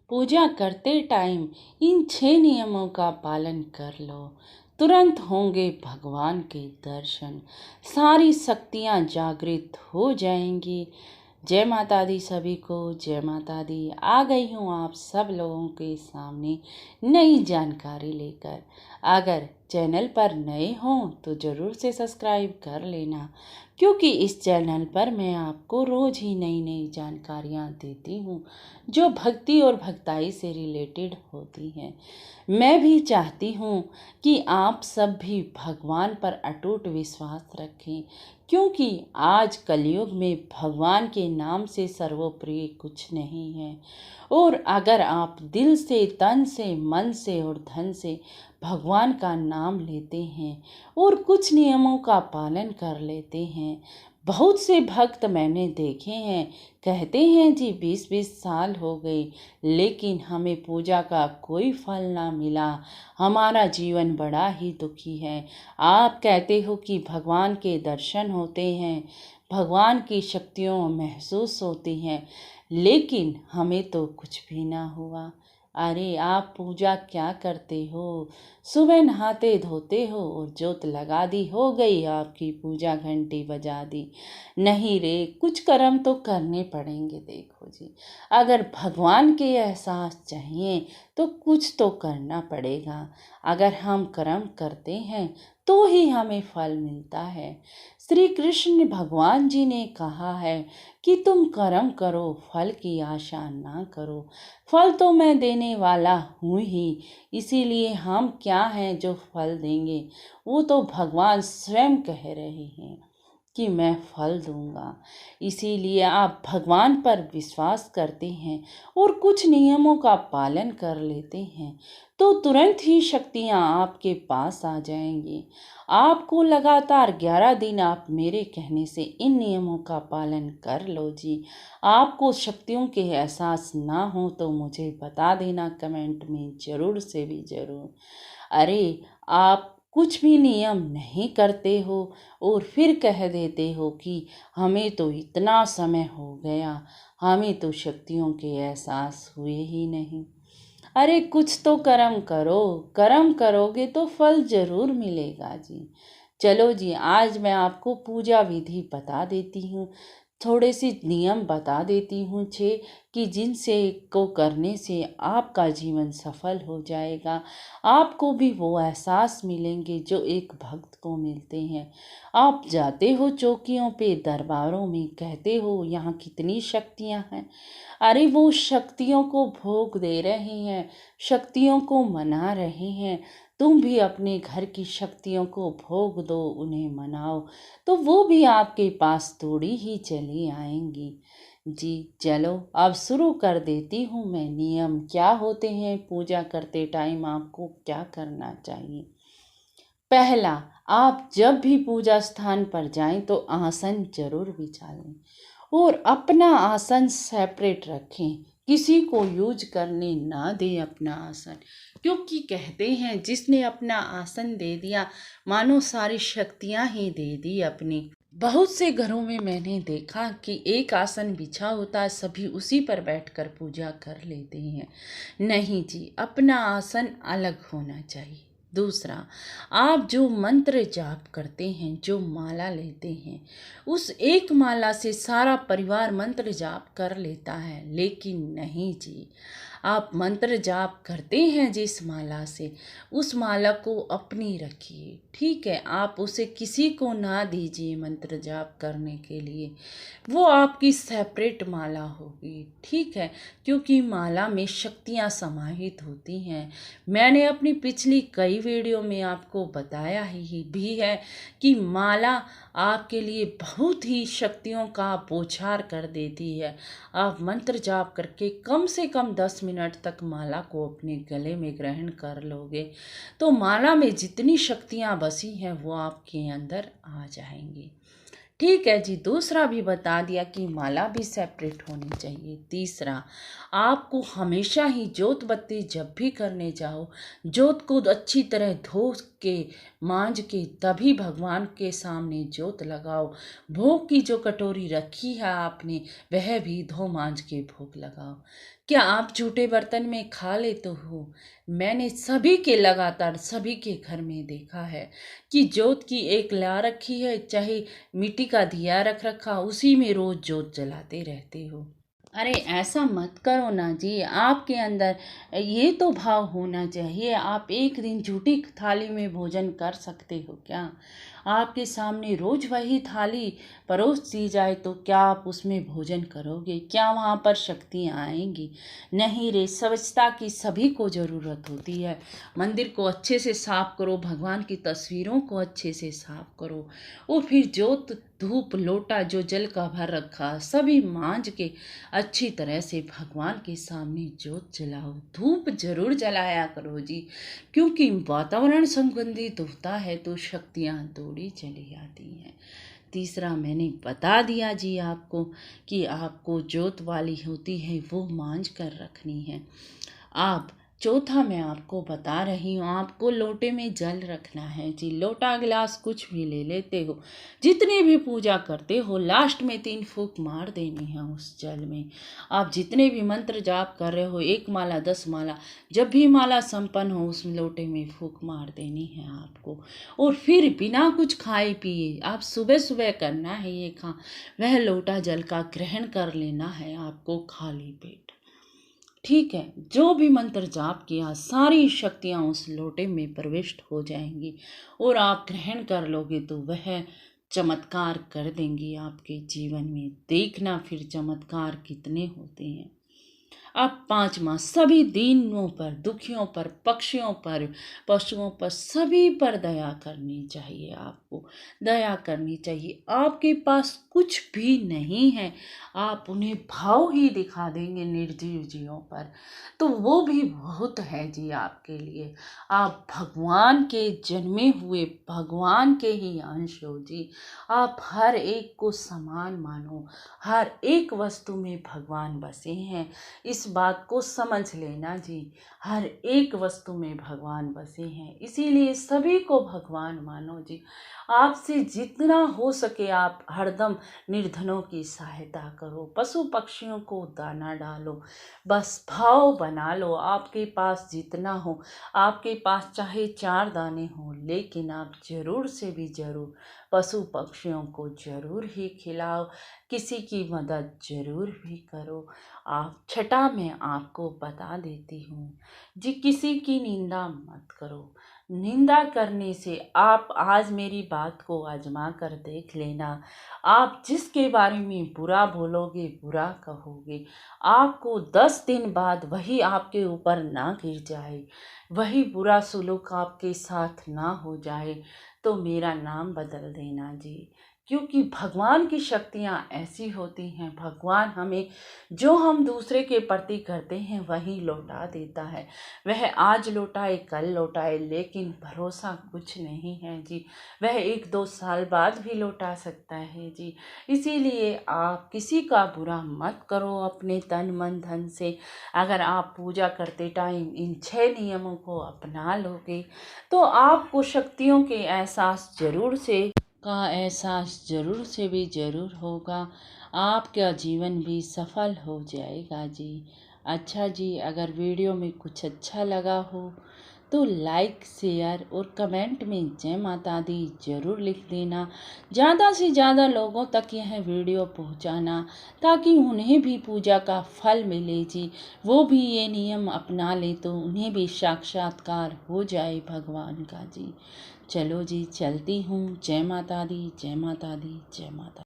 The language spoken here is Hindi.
पूजा करते टाइम इन 6 नियमों का पालन कर लो, तुरंत होंगे भगवान के दर्शन, सारी शक्तियाँ जागृत हो जाएंगी। जय माता दी सभी को, जय माता दी। आ गई हूँ आप सब लोगों के सामने नई जानकारी लेकर। अगर चैनल पर नए हों तो ज़रूर से सब्सक्राइब कर लेना, क्योंकि इस चैनल पर मैं आपको रोज़ ही नई नई जानकारियाँ देती हूँ जो भक्ति और भक्ताई से रिलेटेड होती हैं। मैं भी चाहती हूँ कि आप सब भी भगवान पर अटूट विश्वास रखें, क्योंकि आज कलयुग में भगवान के नाम से सर्वोपरि कुछ नहीं है। और अगर आप दिल से, तन से, मन से और धन से भगवान का नाम लेते हैं और कुछ नियमों का पालन कर लेते हैं, बहुत से भक्त मैंने देखे हैं कहते हैं जी 20-20 साल हो गए लेकिन हमें पूजा का कोई फल ना मिला, हमारा जीवन बड़ा ही दुखी है। आप कहते हो कि भगवान के दर्शन होते हैं, भगवान की शक्तियों महसूस होती हैं, लेकिन हमें तो कुछ भी ना हुआ। अरे आप पूजा क्या करते हो? सुबह नहाते धोते हो और जोत लगा दी, हो गई आपकी पूजा, घंटी बजा दी। नहीं रे, कुछ कर्म तो करने पड़ेंगे। देखो जी, अगर भगवान के एहसास चाहिए तो कुछ तो करना पड़ेगा। अगर हम कर्म करते हैं तो ही हमें फल मिलता है। श्री कृष्ण भगवान जी ने कहा है कि तुम कर्म करो, फल की आशा ना करो। फल तो मैं देने वाला हूँ ही, इसीलिए हम क्या हैं जो फल देंगे? वो तो भगवान स्वयं कह रहे हैं कि मैं फल दूंगा। इसीलिए आप भगवान पर विश्वास करते हैं और कुछ नियमों का पालन कर लेते हैं तो तुरंत ही शक्तियाँ आपके पास आ जाएंगी। आपको लगातार 11 दिन आप मेरे कहने से इन नियमों का पालन कर लो जी। आपको शक्तियों के एहसास ना हो तो मुझे बता देना कमेंट में, ज़रूर से भी ज़रूर। अरे आप कुछ भी नियम नहीं करते हो और फिर कह देते हो कि हमें तो इतना समय हो गया, हमें तो शक्तियों के एहसास हुए ही नहीं। अरे कुछ तो कर्म करो, कर्म करोगे तो फल जरूर मिलेगा जी। चलो जी, आज मैं आपको पूजा विधि बता देती हूँ, थोड़े से नियम बता देती हूँ 6 कि जिनसे को करने से आपका जीवन सफल हो जाएगा। आपको भी वो एहसास मिलेंगे जो एक भक्त को मिलते हैं। आप जाते हो चौकियों पे, दरबारों में, कहते हो यहाँ कितनी शक्तियाँ हैं। अरे वो शक्तियों को भोग दे रहे हैं, शक्तियों को मना रहे हैं। तुम भी अपने घर की शक्तियों को भोग दो, उन्हें मनाओ, तो वो भी आपके पास थोड़ी ही चली आएंगी जी। चलो अब शुरू कर देती हूँ मैं। नियम क्या होते हैं, पूजा करते टाइम आपको क्या करना चाहिए। पहला, आप जब भी पूजा स्थान पर जाएं तो आसन जरूर बिछा लें और अपना आसन सेपरेट रखें। किसी को यूज करने ना दें अपना आसन, क्योंकि कहते हैं जिसने अपना आसन दे दिया मानो सारी शक्तियां ही दे दी अपनी। बहुत से घरों में मैंने देखा कि एक आसन बिछा होता है, सभी उसी पर बैठकर पूजा कर लेते हैं। नहीं जी, अपना आसन अलग होना चाहिए। दूसरा, आप जो मंत्र जाप करते हैं, जो माला लेते हैं, उस एक माला से सारा परिवार मंत्र जाप कर लेता है, लेकिन नहीं जी। आप मंत्र जाप करते हैं जिस माला से, उस माला को अपनी रखिए, ठीक है। आप उसे किसी को ना दीजिए मंत्र जाप करने के लिए, वो आपकी सेपरेट माला होगी, ठीक है। क्योंकि माला में शक्तियाँ समाहित होती हैं। मैंने अपनी पिछली कई वीडियो में आपको बताया ही भी है कि माला आपके लिए बहुत ही शक्तियों का बौछार कर देती है। आप मंत्र जाप करके कम से कम 10 मिनट तक माला को अपने गले में ग्रहण कर लोगे तो माला में जितनी शक्तियाँ बसी हैं वो आपके अंदर आ जाएंगी, ठीक है जी। दूसरा भी बता दिया कि माला भी सेपरेट होनी चाहिए। तीसरा, आपको हमेशा ही जोत बत्ती जब भी करने जाओ, जोत को अच्छी तरह धो के मांज के तभी भगवान के सामने जोत लगाओ। भोग की जो कटोरी रखी है आपने, वह भी धो मांज के भोग लगाओ। क्या आप जूठे बर्तन में खा लेते हो? मैंने सभी के लगातार सभी के घर में देखा है कि जोत की एक ला रखी है, चाहे मिट्टी का दिया रख रखा, उसी में रोज जोत जलाते रहते हो। अरे ऐसा मत करो ना जी, आपके अंदर ये तो भाव होना चाहिए। आप एक दिन झूठी थाली में भोजन कर सकते हो क्या? आपके सामने रोज वही थाली परोस दी जाए तो क्या आप उसमें भोजन करोगे? क्या वहाँ पर शक्तियाँ आएंगी? नहीं रे, स्वच्छता की सभी को ज़रूरत होती है। मंदिर को अच्छे से साफ करो, भगवान की तस्वीरों को अच्छे से साफ करो, और फिर जोत धूप लोटा जो जल का भर रखा सभी मांज के अच्छी तरह से भगवान के सामने जोत जलाओ। धूप जरूर जलाया करो जी, क्योंकि वातावरण संबंधित होता है तो शक्तियाँ दौड़ी चली आती हैं। तीसरा मैंने बता दिया जी आपको कि आपको जोत वाली होती है वो मांज कर रखनी है। आप चौथा मैं आपको बता रही हूँ, आपको लोटे में जल रखना है जी। लोटा गिलास कुछ भी ले लेते हो, जितनी भी पूजा करते हो, लास्ट में 3 फूंक मार देनी है उस जल में। आप जितने भी मंत्र जाप कर रहे हो, 1 माला 10 माला, जब भी माला संपन्न हो उस लोटे में फूंक मार देनी है आपको। और फिर बिना कुछ खाए पिए आप सुबह सुबह करना है ये वह लोटा जल का ग्रहण कर लेना है आपको खाली पेट। ठीक है, जो भी मंत्र जाप किया सारी शक्तियाँ उस लोटे में प्रविष्ट हो जाएंगी और आप ग्रहण कर लोगे तो वह चमत्कार कर देंगी आपके जीवन में। देखना फिर चमत्कार कितने होते हैं। अब 5वां, सभी दीनों पर, दुखियों पर, पक्षियों पर, पशुओं पर, सभी पर दया करनी चाहिए। आपको दया करनी चाहिए। आपके पास कुछ भी नहीं है, आप उन्हें भाव ही दिखा देंगे निर्जीव जीवों पर, तो वो भी बहुत है जी आपके लिए। आप भगवान के जन्मे हुए भगवान के ही अंश हो जी। आप हर एक को समान मानो, हर एक वस्तु में भगवान बसे हैं, इस बात को समझ लेना जी। हर एक वस्तु में भगवान बसे हैं, इसीलिए सभी को भगवान मानो जी। आपसे जितना हो सके आप हरदम निर्धनों की सहायता करो, पशु पक्षियों को दाना डालो, बस भाव बना लो। आपके पास जितना हो, आपके पास चाहे 4 दाने हो, लेकिन आप जरूर से भी जरूर पशु पक्षियों को जरूर ही खिलाओ, किसी की मदद जरूर भी करो। आप छठा मैं आपको बता देती हूँ जी, किसी की निंदा मत करो। निंदा करने से आप आज मेरी बात को आजमा कर देख लेना। आप जिसके बारे में बुरा बोलोगे, बुरा कहोगे, आपको 10 दिन बाद वही आपके ऊपर ना गिर जाए, वही बुरा सुलूक आपके साथ ना हो जाए, तो मेरा नाम बदल देना जी। क्योंकि भगवान की शक्तियाँ ऐसी होती हैं, भगवान हमें जो हम दूसरे के प्रति करते हैं वही लौटा देता है। वह आज लौटाए कल लौटाए, लेकिन भरोसा कुछ नहीं है जी। वह 1-2 साल बाद भी लौटा सकता है जी। इसीलिए आप किसी का बुरा मत करो अपने तन मन धन से। अगर आप पूजा करते टाइम इन 6 नियमों को अपना लोगे तो आपको शक्तियों के एहसास जरूर से भी जरूर होगा। आपका जीवन भी सफल हो जाएगा जी। अच्छा जी, अगर वीडियो में कुछ अच्छा लगा हो तो लाइक शेयर और कमेंट में जय माता दी जरूर लिख देना। ज़्यादा से ज़्यादा लोगों तक यह वीडियो पहुंचाना, ताकि उन्हें भी पूजा का फल मिले जी। वो भी ये नियम अपना ले तो उन्हें भी साक्षात्कार हो जाए भगवान का जी। चलो जी, चलती हूँ। जय माता दी, जय माता दी, जय माता।